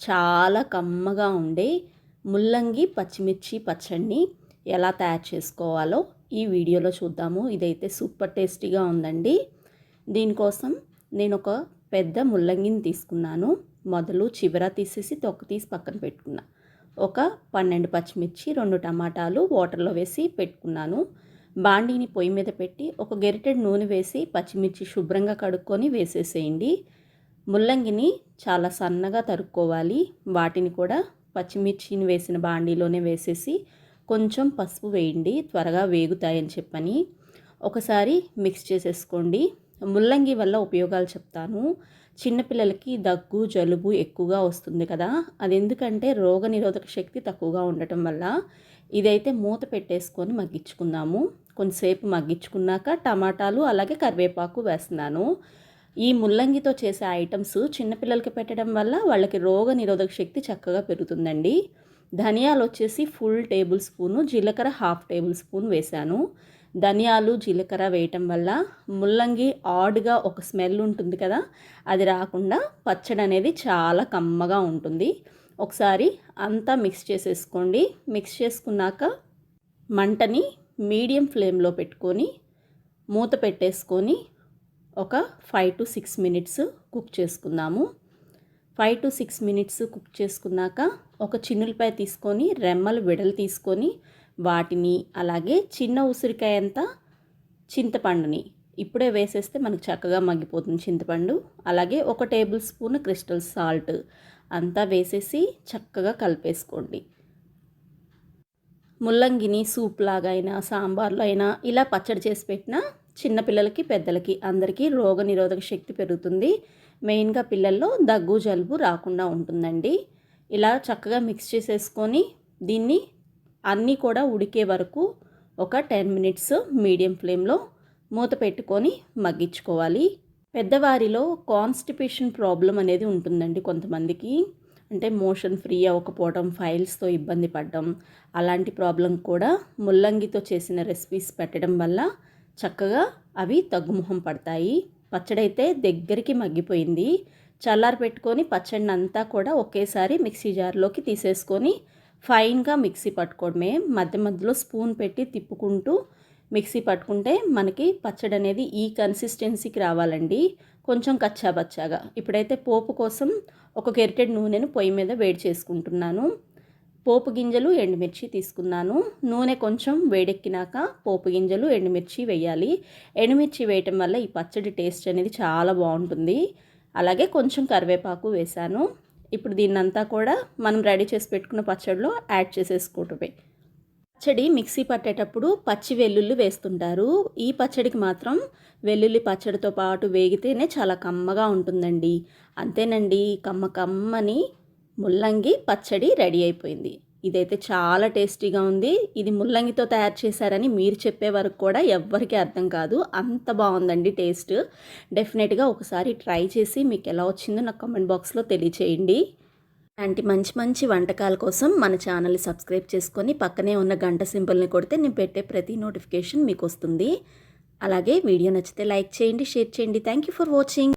చాలా కమ్మగా ఉండే ముల్లంగి పచ్చిమిర్చి పచ్చడిని ఎలా తయారు చేసుకోవాలో ఈ వీడియోలో చూద్దాము. ఇదైతే సూపర్ టేస్టీగా ఉందండి. దీనికోసం నేను ఒక పెద్ద ముల్లంగిని తీసుకున్నాను. మొదలు చివర తీసేసి తొక్క తీసి పక్కన పెట్టుకున్నా. ఒక 12 పచ్చిమిర్చి, 2 టమాటాలు వాటర్లో వేసి పెట్టుకున్నాను. బాండీని పొయ్యి మీద పెట్టి ఒక గెరిటెడ్ నూనె వేసి పచ్చిమిర్చి శుభ్రంగా కడుక్కొని వేసేసేయండి. ముల్లంగిని చాలా సన్నగా తరుక్కోవాలి. వాటిని కూడా పచ్చిమిర్చిని వేసిన బాండీలోనే వేసేసి కొంచెం పసుపు వేయండి, త్వరగా వేగుతాయని చెప్పని. ఒకసారి మిక్స్ చేసేసుకోండి. ముల్లంగి వల్ల ఉపయోగాలు చెప్తాను. చిన్నపిల్లలకి దగ్గు జలుబు ఎక్కువగా వస్తుంది కదా, అది ఎందుకంటే రోగనిరోధక శక్తి తక్కువగా ఉండటం వల్ల. ఇదైతే మూత పెట్టేసుకొని మగ్గించుకుందాము. కొంతసేపు మగ్గించుకున్నాక టమాటాలు అలాగే కరివేపాకు వేస్తున్నాను. ఈ ముల్లంగితో చేసే ఐటమ్స్ చిన్నపిల్లలకి పెట్టడం వల్ల వాళ్ళకి రోగనిరోధక శక్తి చక్కగా పెరుగుతుందండి. ధనియాలు వచ్చేసి ఫుల్ టేబుల్ స్పూను, జీలకర్ర హాఫ్ టేబుల్ స్పూన్ వేశాను. ధనియాలు జీలకర్ర వేయటం వల్ల ముల్లంగి ఆడ్గా ఒక స్మెల్ ఉంటుంది కదా, అది రాకుండా పచ్చడి అనేది చాలా కమ్మగా ఉంటుంది. ఒకసారి అంతా మిక్స్ చేసేసుకోండి. మిక్స్ చేసుకున్నాక మంటని మీడియం ఫ్లేమ్లో పెట్టుకొని మూత పెట్టేసుకొని ఒక 5 to 6 మినిట్స్ కుక్ చేసుకుందాము. 5 to 6 మినిట్స్ కుక్ చేసుకున్నాక ఒక చిన్నులపై తీసుకొని రెమ్మలు విడలు తీసుకొని వాటిని అలాగే చిన్న ఉసిరికాయ అంత చింతపండుని ఇప్పుడే వేసేస్తే మనకు చక్కగా మగ్గిపోతుంది చింతపండు. అలాగే ఒక టేబుల్ స్పూన్ క్రిస్టల్ సాల్ట్ అంతా వేసేసి చక్కగా కలిపేసుకోండి. ముల్లంగిని సూప్ లాగా అయినా సాంబార్లో అయినా ఇలా పచ్చడి చేసి పెట్టినా చిన్నపిల్లలకి పెద్దలకి అందరికీ రోగనిరోధక శక్తి పెరుగుతుంది. మెయిన్గా పిల్లల్లో దగ్గు జలుబు రాకుండా ఉంటుందండి. ఇలా చక్కగా మిక్స్ చేసేసుకొని దీన్ని అన్నీ కూడా ఉడికే వరకు ఒక 10 మినిట్స్ మీడియం ఫ్లేమ్లో మూత పెట్టుకొని మగ్గించుకోవాలి. పెద్దవారిలో కాన్స్టిపేషన్ ప్రాబ్లం అనేది ఉంటుందండి కొంతమందికి. అంటే మోషన్ ఫ్రీ అవ్వకపోవడం, ఫైల్స్తో ఇబ్బంది పడడం, అలాంటి ప్రాబ్లం కూడా ముల్లంగితో చేసిన రెసిపీస్ పెట్టడం వల్ల చక్కగా అవి తగ్గుముఖం పడతాయి. పచ్చడి అయితే దగ్గరికి మగ్గిపోయింది. చల్లారి పెట్టుకొని పచ్చడిని అంతా కూడా ఒకేసారి మిక్సీ జార్లోకి తీసేసుకొని ఫైన్గా మిక్సీ పట్టుకోవడమే. మధ్య మధ్యలో స్పూన్ పెట్టి తిప్పుకుంటూ మిక్సీ పట్టుకుంటే మనకి పచ్చడి అనేది ఈ కన్సిస్టెన్సీకి రావాలండి, కొంచెం కచ్చాబచ్చాగా. ఇప్పుడైతే పోపు కోసం ఒక గెరిటెడ్ నూనెను పొయ్యి మీద వేడి చేసుకుంటున్నాను. పోపు గింజలు ఎండుమిర్చి తీసుకున్నాను. నూనె కొంచెం వేడెక్కినాక పోపు గింజలు ఎండుమిర్చి వేయాలి. ఎండుమిర్చి వేయటం వల్ల ఈ పచ్చడి టేస్ట్ అనేది చాలా బాగుంటుంది. అలాగే కొంచెం కరివేపాకు వేశాను. ఇప్పుడు దీన్నంతా కూడా మనం రెడీ చేసి పెట్టుకున్న పచ్చడిలో యాడ్ చేసేసుకోవటమే. పచ్చడి మిక్సీ పట్టేటప్పుడు పచ్చి వెల్లుల్లి వేస్తుంటారు. ఈ పచ్చడికి మాత్రం వెల్లుల్లి పచ్చడితో పాటు వేగితేనే చాలా కమ్మగా ఉంటుందండి. అంతేనండి, కమ్మని ముల్లంగి పచ్చడి రెడీ అయిపోయింది. ఇదైతే చాలా టేస్టీగా ఉంది. ఇది ముల్లంగితో తయారు చేశారని మీరు చెప్పే వరకు కూడా ఎవ్వరికీ అర్థం కాదు, అంత బాగుందండి టేస్ట్. డెఫినెట్గా ఒకసారి ట్రై చేసి మీకు ఎలా వచ్చిందో నాకు కామెంట్ బాక్స్లో తెలియచేయండి. అలాంటి మంచి వంటకాల కోసం మన ఛానల్ని సబ్స్క్రైబ్ చేసుకొని పక్కనే ఉన్న గంట సింబల్ని కొడితే నేను పెట్టే ప్రతి నోటిఫికేషన్ మీకు వస్తుంది. అలాగే వీడియో నచ్చితే లైక్ చేయండి, షేర్ చేయండి. Thank you for watching.